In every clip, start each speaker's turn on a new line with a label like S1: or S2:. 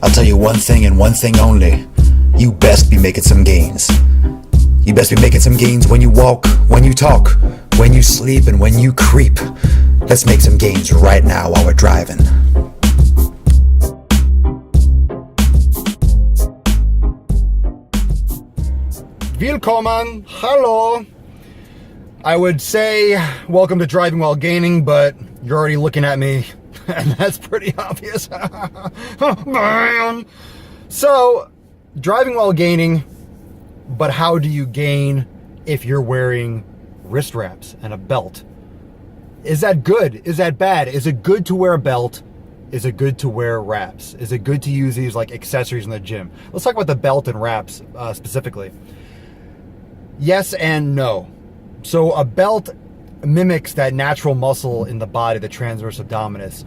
S1: I'll tell you one thing and one thing only. You best be making some gains. You best be making some gains when you walk, when you talk, when you sleep, and when you creep. Let's make some gains right now while we're driving.
S2: Willkommen, hello. I would say welcome to Driving While Gaining, but you're already looking at me, and that's pretty obvious. So, driving while gaining, but how do you gain if you're wearing wrist wraps and a belt? Is that good? Is that bad? Is it good to wear a belt? Is it good to wear wraps? Is it good to use these like accessories in the gym? Let's talk about the belt and wraps specifically. Yes and no. So a belt mimics that natural muscle in the body, the transverse abdominis.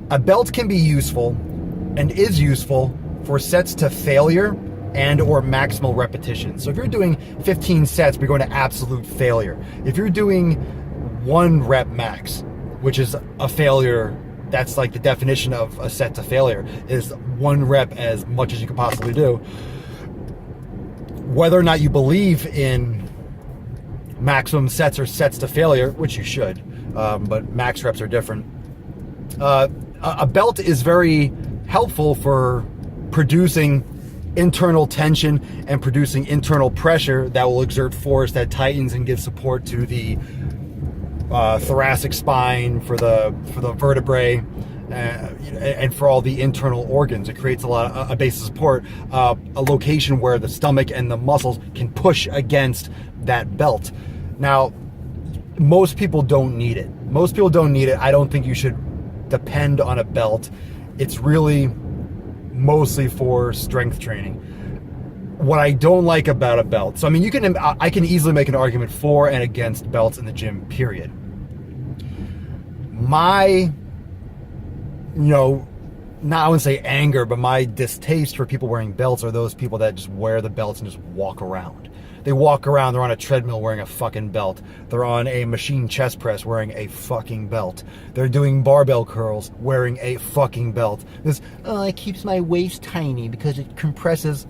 S2: A belt can be useful and is useful for sets to failure and or maximal repetition. So if you're doing 15 sets, but you're going to absolute failure. If you're doing 1 rep max, which is a failure, that's like the definition of a set to failure, is 1 rep as much as you can possibly do. Whether or not you believe in maximum sets or sets to failure, which you should, but max reps are different. A belt is very helpful for producing internal tension and producing internal pressure that will exert force that tightens and gives support to the thoracic spine, for the vertebrae, and for all the internal organs. It creates a base of support, a location where the stomach and the muscles can push against that belt. Now, most people don't need it. Most people don't need it. I don't think you should depend on a belt. It's really mostly for strength training. What I don't like about a belt, so I mean, I can easily make an argument for and against belts in the gym, period. I wouldn't say anger, but my distaste for people wearing belts are those people that just wear the belts and just walk around. They walk around, they're on a treadmill wearing a fucking belt. They're on a machine chest press wearing a fucking belt. They're doing barbell curls wearing a fucking belt. It keeps my waist tiny because it compresses.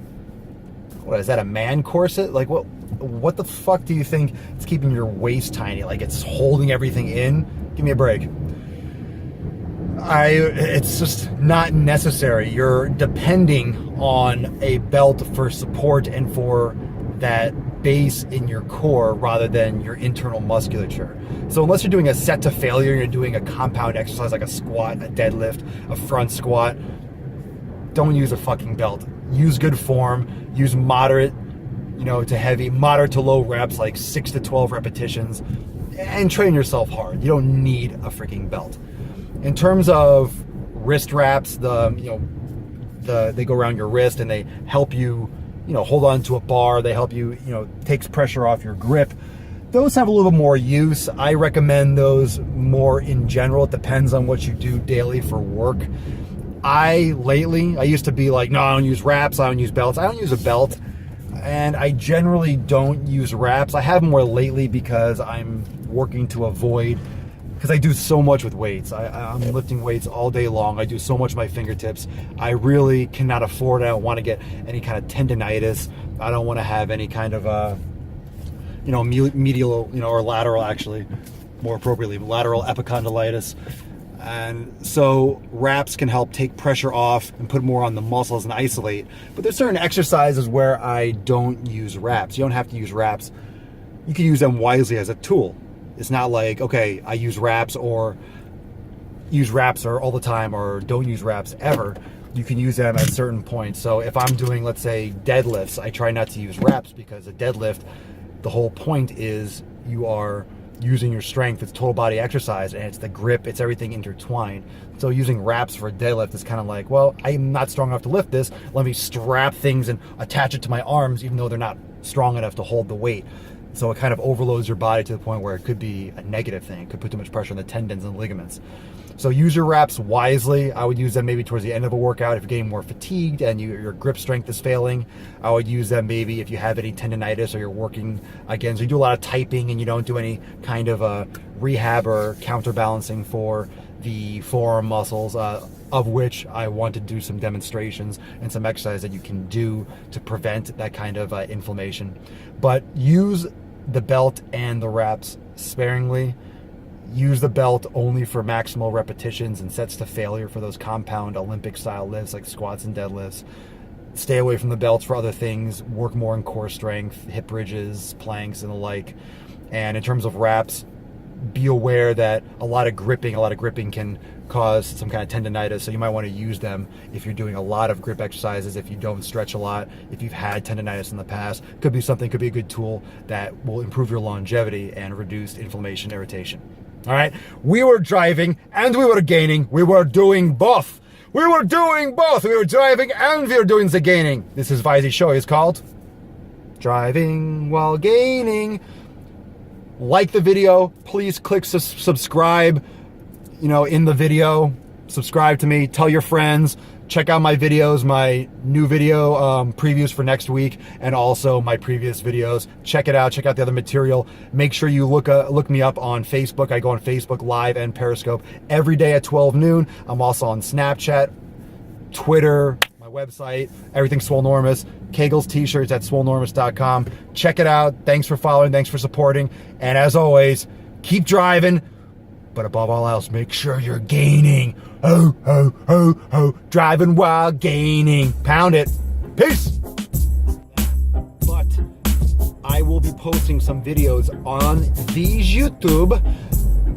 S2: What is that, a man corset? Like, what the fuck do you think it's keeping your waist tiny? Like it's holding everything in? Give me a break. It's just not necessary. You're depending on a belt for support and for that base in your core rather than your internal musculature. So unless you're doing a set to failure, you're doing a compound exercise like a squat, a deadlift, a front squat, don't use a fucking belt. Use good form, use moderate, to heavy, moderate to low reps, like 6 to 12 repetitions, and train yourself hard. You don't need a freaking belt. In terms of wrist wraps, they go around your wrist and they help you, hold on to a bar. They help you, takes pressure off your grip. Those have a little more use. I recommend those more in general. It depends on what you do daily for work. I used to be like, no, I don't use wraps. I don't use belts. I don't use a belt. And I generally don't use wraps. I have more lately because I'm working to avoid, because I do so much with weights. I'm lifting weights all day long. I do so much with my fingertips. I really cannot afford it. I don't want to get any kind of tendonitis. I don't want to have any kind of, medial, or lateral, actually, more appropriately, lateral epicondylitis. And so wraps can help take pressure off and put more on the muscles and isolate. But there's certain exercises where I don't use wraps. You don't have to use wraps. You can use them wisely as a tool. It's not like, okay, I use wraps or all the time, or don't use wraps ever. You can use them at certain points. So if I'm doing, let's say, deadlifts, I try not to use wraps, because a deadlift, the whole point is you are using your strength. It's total body exercise, and it's the grip, it's everything intertwined. So using wraps for a deadlift is kind of like, well, I'm not strong enough to lift this. Let me strap things and attach it to my arms, even though they're not strong enough to hold the weight. So it kind of overloads your body to the point where it could be a negative thing. It could put too much pressure on the tendons and ligaments. So use your wraps wisely. I would use them maybe towards the end of a workout if you're getting more fatigued and your grip strength is failing. I would use them maybe if you have any tendonitis or you're working, again, so you do a lot of typing and you don't do any kind of rehab or counterbalancing for the forearm muscles. of which I want to do some demonstrations and some exercise that you can do to prevent that kind of inflammation. But use the belt and the reps sparingly. Use the belt only for maximal repetitions and sets to failure for those compound Olympic style lifts like squats and deadlifts. Stay away from the belts for other things. Work more on core strength, hip bridges, planks, and the like. And in terms of reps, be aware that a lot of gripping can cause some kind of tendonitis, so you might want to use them if you're doing a lot of grip exercises, if you don't stretch a lot, if you've had tendonitis in the past. Could be a good tool that will improve your longevity and reduce inflammation, irritation. All right, we were driving and we were gaining. We were doing both. We were doing both. We were driving and we were doing the gaining. This is Vizey's show. It's called Driving While Gaining. Like the video. Please click subscribe. In the video, subscribe to me. Tell your friends. Check out my videos, my new video previews for next week, and also my previous videos. Check it out. Check out the other material. Make sure you look me up on Facebook. I go on Facebook Live and Periscope every day at 12 noon. I'm also on Snapchat, Twitter, my website, everything Swolenormous. Kegel's t-shirts at swolenormous.com. Check it out. Thanks for following. Thanks for supporting. And as always, keep driving. But above all else, make sure you're gaining. Ho, ho, ho, ho. Driving while gaining. Pound it. Peace. But I will be posting some videos on these YouTube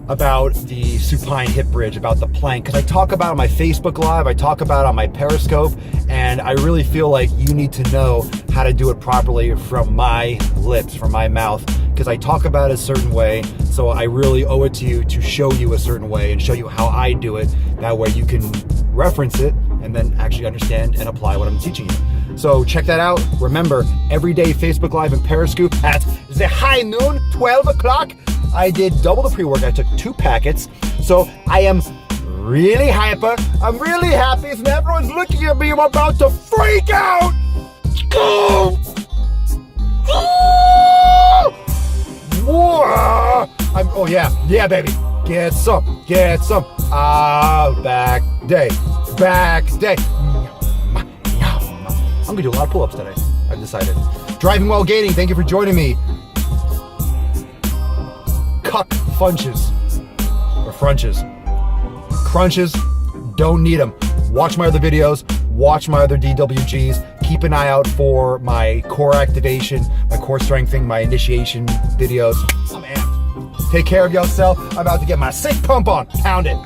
S2: about the supine hip bridge, about the plank, because I talk about it on my Facebook Live, I talk about it on my Periscope, and I really feel like you need to know how to do it properly from my lips, from my mouth, because I talk about it a certain way, so I really owe it to you to show you a certain way and show you how I do it. That way you can reference it and then actually understand and apply what I'm teaching you. So check that out. Remember, every day Facebook Live and Periscope at the high noon, 12 o'clock. I did double the pre-workout. I took 2 packets. So I am really hyper. I'm really happy. And everyone's looking at me. I'm about to freak out. Go! Oh yeah, baby. Get some. Back day. I'm gonna do a lot of pull-ups today. I've decided. Driving while gaining. Thank you for joining me. Cuck funches or frunches. Crunches, don't need them. Watch my other videos. Watch my other DWGs. Keep an eye out for my core activation, my core strengthening, my initiation videos. I'm amped. Take care of yourself. I'm about to get my sick pump on. Pound it.